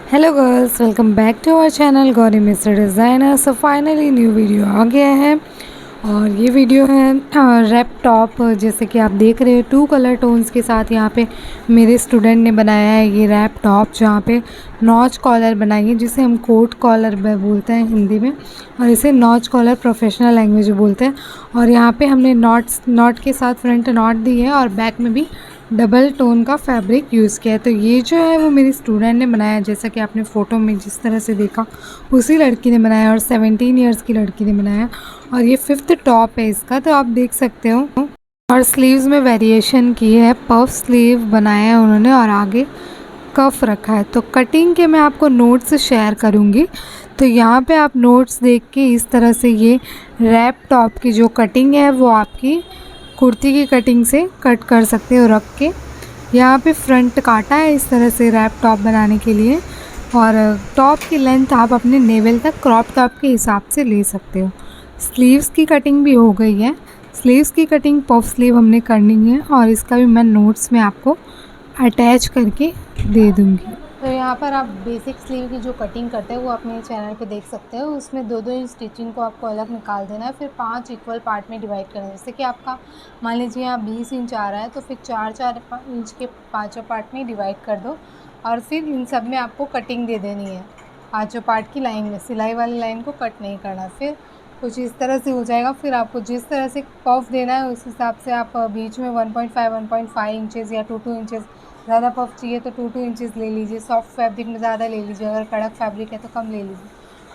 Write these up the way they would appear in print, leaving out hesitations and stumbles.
Hello girls, welcome back to our channel Gauri mister designer. So finally new video आ गया है और ये वीडियो है रैप टॉप। जैसे कि आप देख रहे हो 2 कलर टोन्स के साथ यहाँ पे मेरे स्टूडेंट ने बनाया है ये रैप टॉप, जहाँ पे नॉच कॉलर बनाई है जिसे हम कोट कॉलर बोलते हैं हिंदी में, और इसे नॉच कॉलर प्रोफेशनल लैंग्वेज में बोलते हैं। और यहाँ पे हमने नॉट के साथ फ्रंट नॉट दी है और बैक में भी डबल टोन का फैब्रिक यूज़ किया है। तो ये जो है वो मेरी स्टूडेंट ने बनाया है, जैसा कि आपने फ़ोटो में जिस तरह से देखा उसी लड़की ने बनाया और 17 इयर्स की लड़की ने बनाया। और ये 5th टॉप है इसका, तो आप देख सकते हो। और स्लीव्स में वेरिएशन की है, पफ स्लीव बनाया है उन्होंने और आगे कफ रखा है। तो कटिंग के मैं आपको नोट्स शेयर करूँगी, तो यहाँ पे आप नोट्स देख के इस तरह से ये रैप टॉप की जो कटिंग है वो आपकी कुर्ती की कटिंग से कट कर सकते हो रख के। यहाँ पे फ्रंट काटा है इस तरह से रैप टॉप बनाने के लिए, और टॉप की लेंथ आप अपने नेवल तक क्रॉप टॉप के हिसाब से ले सकते हो। स्लीव्स की कटिंग भी हो गई है, स्लीव्स की कटिंग पफ स्लीव हमने करनी है और इसका भी मैं नोट्स में आपको अटैच करके दे दूँगी। तो यहाँ पर आप बेसिक स्लीव की जो कटिंग करते हैं वो अपने चैनल पे देख सकते हो। उसमें 2-2 इंच स्टिचिंग को आपको अलग निकाल देना है, फिर 5 इक्वल पार्ट में डिवाइड करना है। जैसे कि आपका मान लीजिए यहाँ 20 इंच आ रहा है, तो फिर 4-4 इंच के पाँचों पार्ट में डिवाइड कर दो और फिर इन सब में आपको कटिंग दे देनी है। पाँचों पार्ट की लाइन में सिलाई वाली लाइन को कट नहीं करना। फिर कुछ इस तरह से हो जाएगा। फिर आपको जिस तरह से पफ देना है उस हिसाब से आप बीच में 1.5 इंचेस या 2 इंचेस, ज़्यादा पफ चाहिए तो 2 इंचेस ले लीजिए। सॉफ्ट फैब्रिक में ज़्यादा ले लीजिए, अगर कड़क फैब्रिक है तो कम ले लीजिए।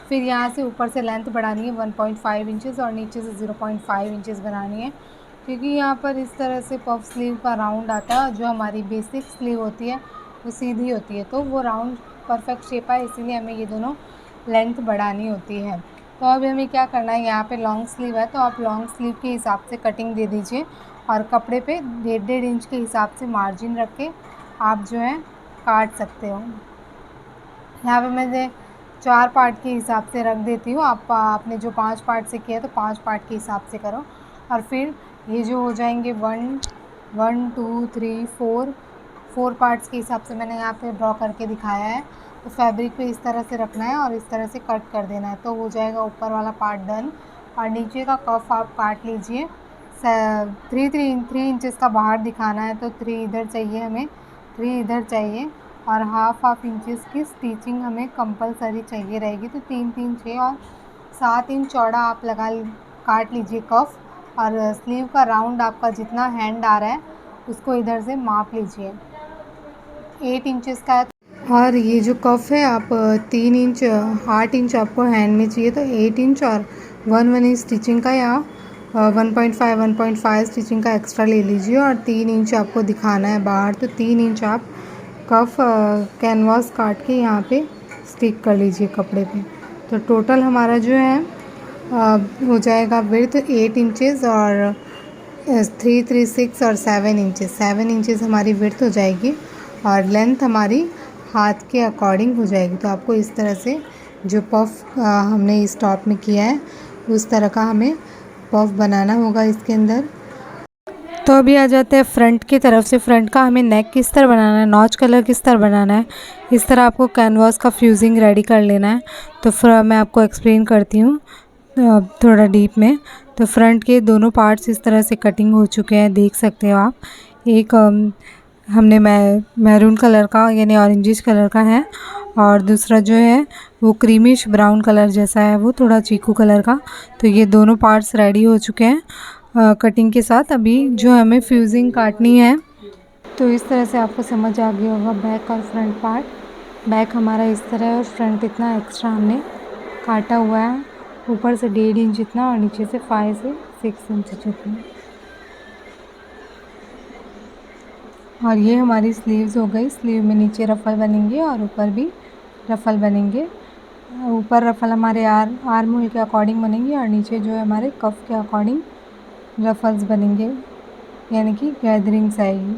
फिर यहाँ से ऊपर से लेंथ बढ़ानी है 1.5 इंचेस और नीचे से 0.5 इंचेस बनानी है, क्योंकि यहाँ पर इस तरह से पफ स्लीव का राउंड आता है। जो हमारी बेसिक स्लीव होती है वो सीधी होती है, तो वो राउंड परफेक्ट शेप है, इसीलिए हमें ये दोनों लेंथ बढ़ानी होती है। तो अब हमें क्या करना है, यहाँ पे लॉन्ग स्लीव है तो आप लॉन्ग स्लीव के हिसाब से कटिंग दे दीजिए और कपड़े पे 1.5 इंच के हिसाब से मार्जिन रख के आप जो है काट सकते हो। यहाँ पे मैं 4 पार्ट के हिसाब से रख देती हूँ। आपने जो 5 पार्ट से किया तो 5 पार्ट के हिसाब से करो। और फिर ये जो हो जाएंगे 1 1 2 3 4 पार्ट्स के हिसाब से मैंने यहाँ पे ड्रॉ करके दिखाया है। तो फैब्रिक पे इस तरह से रखना है और इस तरह से कट कर देना है, तो हो जाएगा ऊपर वाला पार्ट डन। और नीचे का कफ आप काट लीजिए। 3 इंचेस का बाहर दिखाना है, तो 3 इधर चाहिए हमें, 3 इधर चाहिए और हाफ इंचेस की स्टिचिंग हमें कंपलसरी चाहिए रहेगी। तो 3 6 और 7 इंच चौड़ा आप काट लीजिए कफ। और स्लीव का राउंड आपका जितना हैंड आ रहा है उसको इधर से माप लीजिए। 8 इंचेस का है और ये जो कफ है आप 3 इंच 8 इंच आपको हैंड में चाहिए, तो 8 इंच और 1 इंच स्टिचिंग का या 1.5 स्टिचिंग का एक्स्ट्रा ले लीजिए। और 3 इंच आपको दिखाना है बाहर, तो 3 इंच आप कफ कैनवास काट के यहाँ पे स्टिक कर लीजिए कपड़े पे। तो टोटल हमारा जो है हो जाएगा विड्थ 8 इंचेस और 6 और 7 इंचेस हमारी विड्थ हो जाएगी और लेंथ हमारी हाथ के अकॉर्डिंग हो जाएगी। तो आपको इस तरह से जो पफ हमने इस टॉप में किया है उस तरह का हमें पफ बनाना होगा इसके अंदर। तो अभी आ जाते हैं फ्रंट की तरफ से। फ्रंट का हमें नेक किस तरह बनाना है, नॉच कलर किस तरह बनाना है, इस तरह आपको कैनवास का फ्यूजिंग रेडी कर लेना है। तो फिर मैं आपको एक्सप्लेन करती हूँ थोड़ा डीप में। तो फ्रंट के दोनों पार्ट्स इस तरह से कटिंग हो चुके हैं, देख सकते हो आप। एक हमने मैरून कलर का यानी ऑरेंजिश कलर का है और दूसरा जो है वो क्रीमिश ब्राउन कलर जैसा है, वो थोड़ा चीकू कलर का। तो ये दोनों पार्ट्स रेडी हो चुके हैं कटिंग के साथ। अभी जो हमें फ्यूजिंग काटनी है, तो इस तरह से आपको समझ आ गया होगा बैक और फ्रंट पार्ट। बैक हमारा इस तरह है और फ्रंट इतना एक्स्ट्रा हमने काटा हुआ है, ऊपर से 1.5 इंच इतना और नीचे से 5 से 6 इंच जितना। और ये हमारी स्लीव्स हो गई। स्लीव में नीचे रफ़ल बनेंगे और ऊपर भी रफ़ल बनेंगे। ऊपर रफ़ल हमारे आर्म होल के अकॉर्डिंग बनेंगे और नीचे जो है हमारे कफ के अकॉर्डिंग रफ़ल्स बनेंगे, यानी कि गैदरिंग्स आएगी।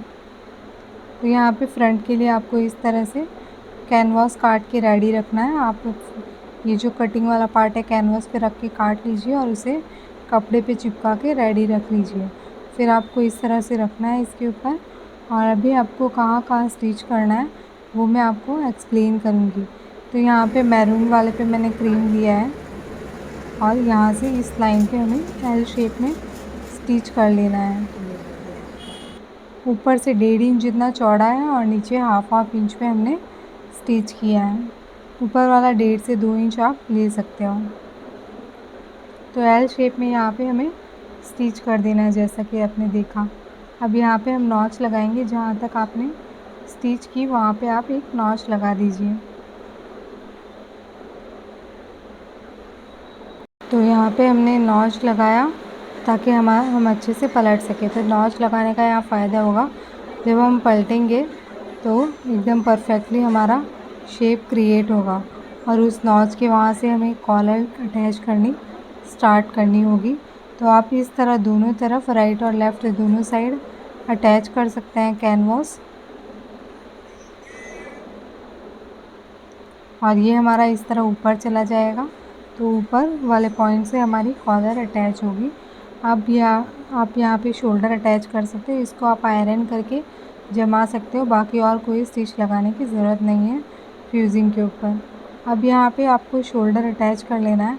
तो यहाँ पे फ्रंट के लिए आपको इस तरह से कैनवास काट के रेडी रखना है। आप ये जो कटिंग वाला पार्ट है कैनवास पे रख के काट लीजिए और उसे कपड़े पे चिपका के रेडी रख लीजिए। फिर आपको इस तरह से रखना है इसके ऊपर। और अभी आपको कहाँ कहाँ स्टिच करना है वो मैं आपको एक्सप्लेन करूँगी। तो यहाँ पे मैरून वाले पे मैंने क्रीम लिया है और यहाँ से इस लाइन पे हमें एल शेप में स्टिच कर लेना है। ऊपर से 1.5 इंच जितना चौड़ा है और नीचे हाफ इंच पे हमने स्टिच किया है। ऊपर वाला 1.5 से 2 इंच आप ले सकते हो। तो एल शेप में यहाँ पे हमें स्टिच कर देना है जैसा कि आपने देखा। अब यहाँ पे हम नॉच लगाएंगे, जहाँ तक आपने स्टिच की वहाँ पे आप एक नॉच लगा दीजिए। तो यहाँ पे हमने नॉच लगाया ताकि हम अच्छे से पलट सकें। तो नॉच लगाने का यहाँ फ़ायदा होगा, जब हम पलटेंगे तो एकदम परफेक्टली हमारा शेप क्रिएट होगा। और उस नॉच के वहाँ से हमें कॉलर अटैच करनी स्टार्ट करनी होगी। तो आप इस तरह दोनों तरफ राइट और लेफ़्ट दोनों साइड अटैच कर सकते हैं कैनवास। और ये हमारा इस तरह ऊपर चला जाएगा, तो ऊपर वाले पॉइंट से हमारी कॉलर अटैच होगी। आप यहाँ पे शोल्डर अटैच कर सकते हो, इसको आप आयरन करके जमा सकते हो। बाकी और कोई स्टिच लगाने की ज़रूरत नहीं है फ्यूज़िंग के ऊपर। अब यहाँ पे आपको शोल्डर अटैच कर लेना है।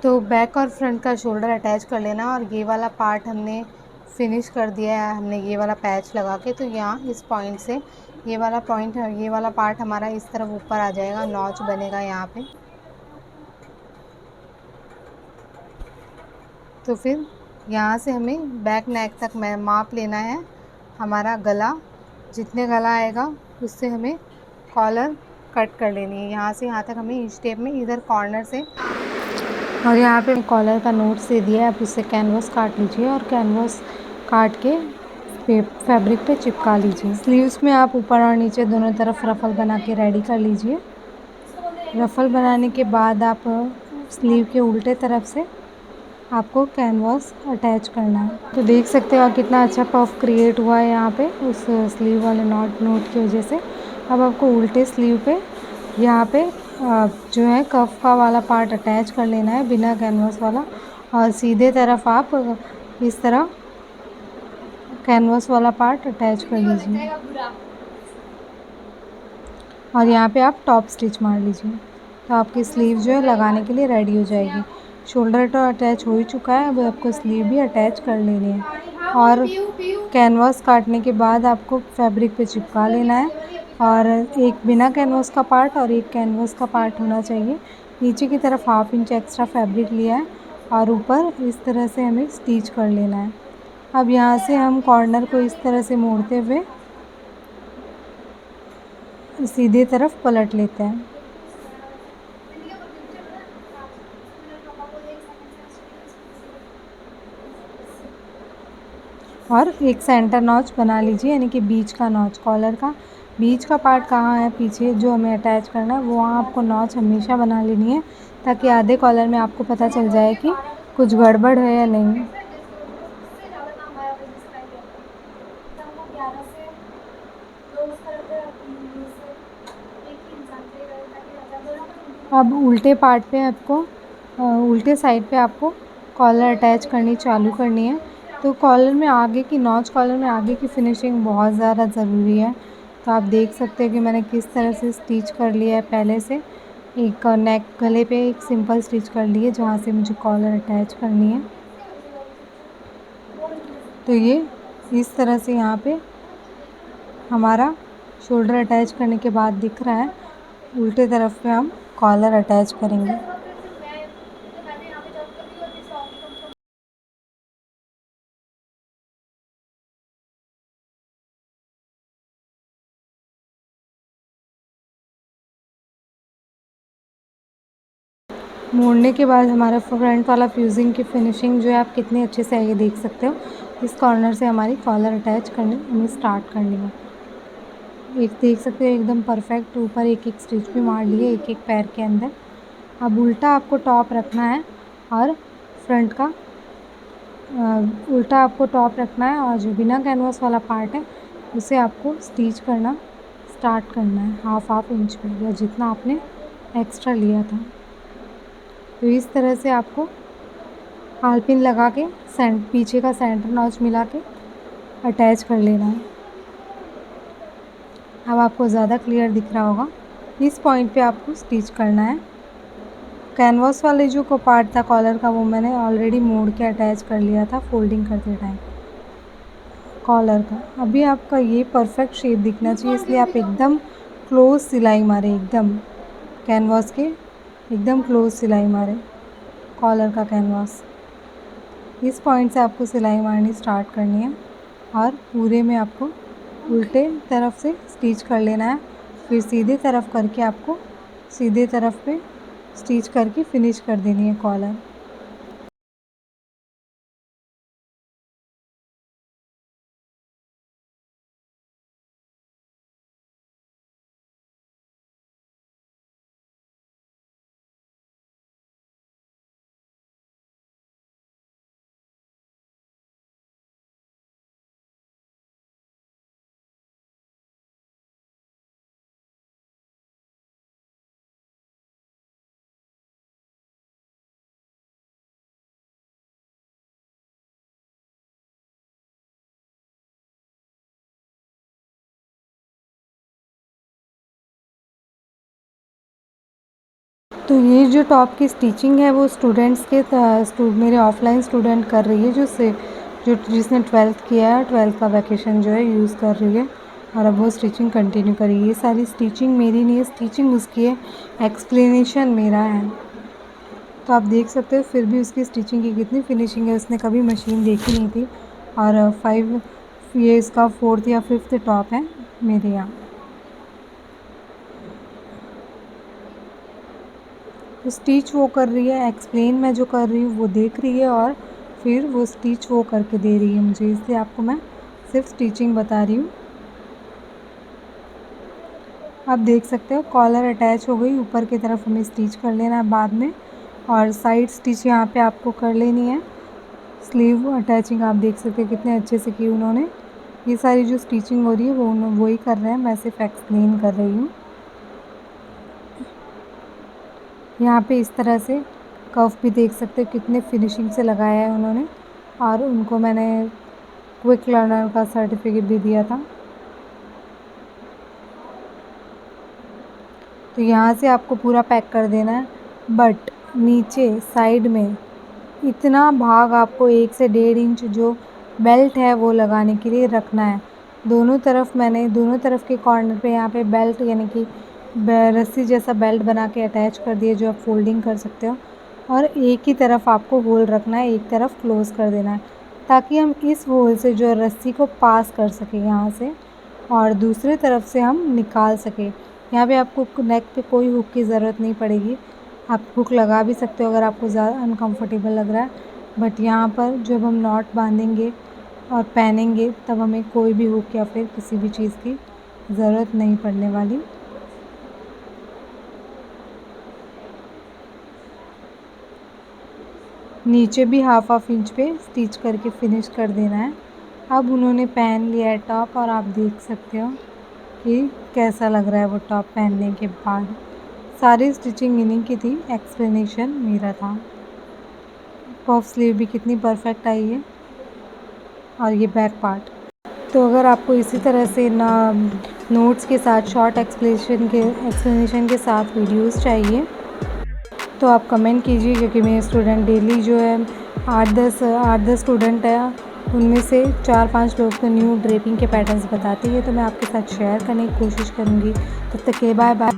तो बैक और फ्रंट का शोल्डर अटैच कर लेना, और ये वाला पार्ट हमने फिनिश कर दिया है, हमने ये वाला पैच लगा के। तो यहाँ इस पॉइंट से ये वाला पार्ट हमारा इस तरफ ऊपर आ जाएगा, नॉच बनेगा यहाँ पे। तो फिर यहाँ से हमें बैक नेक तक माप लेना है। हमारा गला जितने गला आएगा उससे हमें कॉलर कट कर लेनी है। यहाँ से यहाँ तक हमें इस टेप में इधर कॉर्नर से, और यहाँ पे कॉलर का नोट से दिया है, आप उससे कैनवास काट लीजिए और कैनवास काट के फैब्रिक पे चिपका लीजिए। स्लीव्स में आप ऊपर और नीचे दोनों तरफ रफल बना के रेडी कर लीजिए। रफल बनाने के बाद आप स्लीव के उल्टे तरफ से आपको कैनवास अटैच करना है। तो देख सकते हो आप कितना अच्छा पफ क्रिएट हुआ है यहाँ पे उस स्लीव वाले नोट की वजह से। अब आपको उल्टे स्लीव पे यहाँ पे जो है कफ का वाला पार्ट अटैच कर लेना है बिना कैनवास वाला, और सीधे तरफ आप इस तरह कैनवास वाला पार्ट अटैच कर लीजिए और यहाँ पे आप टॉप स्टिच मार लीजिए। तो आपकी स्लीव जो है लगाने के लिए रेडी हो जाएगी। शोल्डर तो अटैच हो ही चुका है, अब आपको स्लीव भी अटैच कर लेनी है। और कैनवास काटने के बाद आपको फैब्रिक पे चिपका लेना है, और एक बिना कैनवास का पार्ट और एक कैनवास का पार्ट होना चाहिए। नीचे की तरफ 1/2 इंच एक्स्ट्रा फैब्रिक लिया है और ऊपर इस तरह से हमें स्टिच कर लेना है। अब यहाँ से हम कॉर्नर को इस तरह से मोड़ते हुए सीधे तरफ पलट लेते हैं। और एक सेंटर नॉच बना लीजिए, यानी कि बीच का नॉच, कॉलर का बीच का पार्ट कहाँ है पीछे जो हमें अटैच करना है, वो वहाँ आपको नॉच हमेशा बना लेनी है, ताकि आधे कॉलर में आपको पता चल जाए कि कुछ गड़बड़ है या नहीं। अब उल्टे पार्ट पे आपको उल्टे साइड पे आपको कॉलर अटैच करनी चालू करनी है। तो कॉलर में आगे की कॉलर में आगे की फिनिशिंग बहुत ज़्यादा ज़रूरी है। तो आप देख सकते हैं कि मैंने किस तरह से स्टिच कर लिया है। पहले से एक नेक गले पे एक सिंपल स्टिच कर ली है जहाँ से मुझे कॉलर अटैच करनी है। तो ये इस तरह से यहाँ पे हमारा शोल्डर अटैच करने के बाद दिख रहा है। उल्टे तरफ पे हम कॉलर अटैच करेंगे। मोड़ने के बाद हमारा फ्रंट वाला फ्यूजिंग की फिनिशिंग जो है आप कितने अच्छे से आगे देख सकते हो। इस कॉर्नर से हमारी कॉलर अटैच करनी हमें स्टार्ट करनी है। एक देख सकते हो एकदम परफेक्ट ऊपर एक एक स्टिच भी मार लिए एक एक पैर के अंदर। अब उल्टा आपको टॉप रखना है और फ्रंट का उल्टा आपको टॉप रखना है, और जो बिना कैनवास वाला पार्ट है उसे आपको स्टिच करना स्टार्ट करना है 1/2 इंच पे, या जितना आपने एक्स्ट्रा लिया था। तो इस तरह से आपको हाल पिन लगा के पीछे का सेंटर नॉच मिला के अटैच कर लेना है। अब आपको ज़्यादा क्लियर दिख रहा होगा। इस पॉइंट पे आपको स्टिच करना है। कैनवास वाले जो को पार्ट था कॉलर का वो मैंने ऑलरेडी मोड़ के अटैच कर लिया था फोल्डिंग करते टाइम कॉलर का। अभी आपका ये परफेक्ट शेप दिखना चाहिए, इसलिए आप एकदम क्लोज सिलाई मारें, एकदम कैनवास के एकदम क्लोज सिलाई मारें कॉलर का कैनवास। इस पॉइंट से आपको सिलाई मारनी स्टार्ट करनी है और पूरे में आपको उल्टे तरफ से स्टिच कर लेना है। फिर सीधे तरफ करके आपको सीधे तरफ पे स्टिच करके फिनिश कर देनी है कॉलर। तो ये जो टॉप की स्टिचिंग है वो स्टूडेंट्स के मेरे ऑफलाइन स्टूडेंट कर रही है, जो जिसने 12th किया है, 12th का वैकेशन जो है यूज़ कर रही है और अब वो स्टिचिंग कंटिन्यू करेगी। ये सारी स्टिचिंग मेरी नहीं है, स्टिचिंग उसकी है, एक्सप्लेनेशन मेरा है। तो आप देख सकते हो फिर भी उसकी स्टिचिंग की कितनी फिनिशिंग है, उसने कभी मशीन देखी नहीं थी। और 5 ये इसका 4th या 5th टॉप है मेरे यहाँ। तो स्टिच वो कर रही है, एक्सप्लेन मैं जो कर रही हूँ वो देख रही है और फिर वो स्टिच वो करके दे रही है मुझे, इसलिए आपको मैं सिर्फ स्टिचिंग बता रही हूँ। आप देख सकते हो कॉलर अटैच हो गई, ऊपर की तरफ हमें स्टिच कर लेना है बाद में और साइड स्टिच यहाँ पे आपको कर लेनी है। स्लीव अटैचिंग आप देख सकते हो कितने अच्छे से की उन्होंने। ये सारी जो स्टिचिंग हो रही है वो ही कर रहे हैं, मैं सिर्फ एक्सप्लेन कर रही हूँ। यहाँ पे इस तरह से कफ भी देख सकते हो कितने फिनिशिंग से लगाया है उन्होंने और उनको मैंने क्विक लर्नर का सर्टिफिकेट भी दिया था। तो यहाँ से आपको पूरा पैक कर देना है, बट नीचे साइड में इतना भाग आपको 1 से 1.5 इंच जो बेल्ट है वो लगाने के लिए रखना है। दोनों तरफ मैंने दोनों तरफ के कॉर्नर पे यहाँ पे बेल्ट यानी कि रस्सी जैसा बेल्ट बना के अटैच कर दिए, जो आप फोल्डिंग कर सकते हो। और एक ही तरफ आपको होल रखना है, एक तरफ क्लोज़ कर देना है ताकि हम इस होल से जो रस्सी को पास कर सकें यहाँ से और दूसरे तरफ से हम निकाल सकें। यहाँ पे आपको नेक पे कोई हुक की ज़रूरत नहीं पड़ेगी, आप हुक लगा भी सकते हो अगर आपको ज़्यादा अनकंफर्टेबल लग रहा है। बट यहाँ पर जब हम नॉट बांधेंगे और पहनेंगे तब हमें कोई भी हुक या फिर किसी भी चीज़ की ज़रूरत नहीं पड़ने वाली। नीचे भी हाफ इंच पे स्टिच करके फिनिश कर देना है। अब उन्होंने पहन लिया है टॉप और आप देख सकते हो कि कैसा लग रहा है वो टॉप पहनने के बाद। सारी स्टिचिंग इन्हीं की थी, एक्सप्लेनेशन मेरा था। पफ स्लीव भी कितनी परफेक्ट आई है और ये बैक पार्ट। तो अगर आपको इसी तरह से ना नोट्स के साथ शॉर्ट एक्सप्लेनेशन के साथ वीडियोस चाहिए तो आप कमेंट कीजिए, क्योंकि मेरे स्टूडेंट डेली जो है 8-10 स्टूडेंट है, उनमें से 4-5 लोग तो न्यू ड्रेपिंग के पैटर्न्स बताते हैं, तो मैं आपके साथ शेयर करने की कोशिश करूँगी। तब तक के बाय बाय।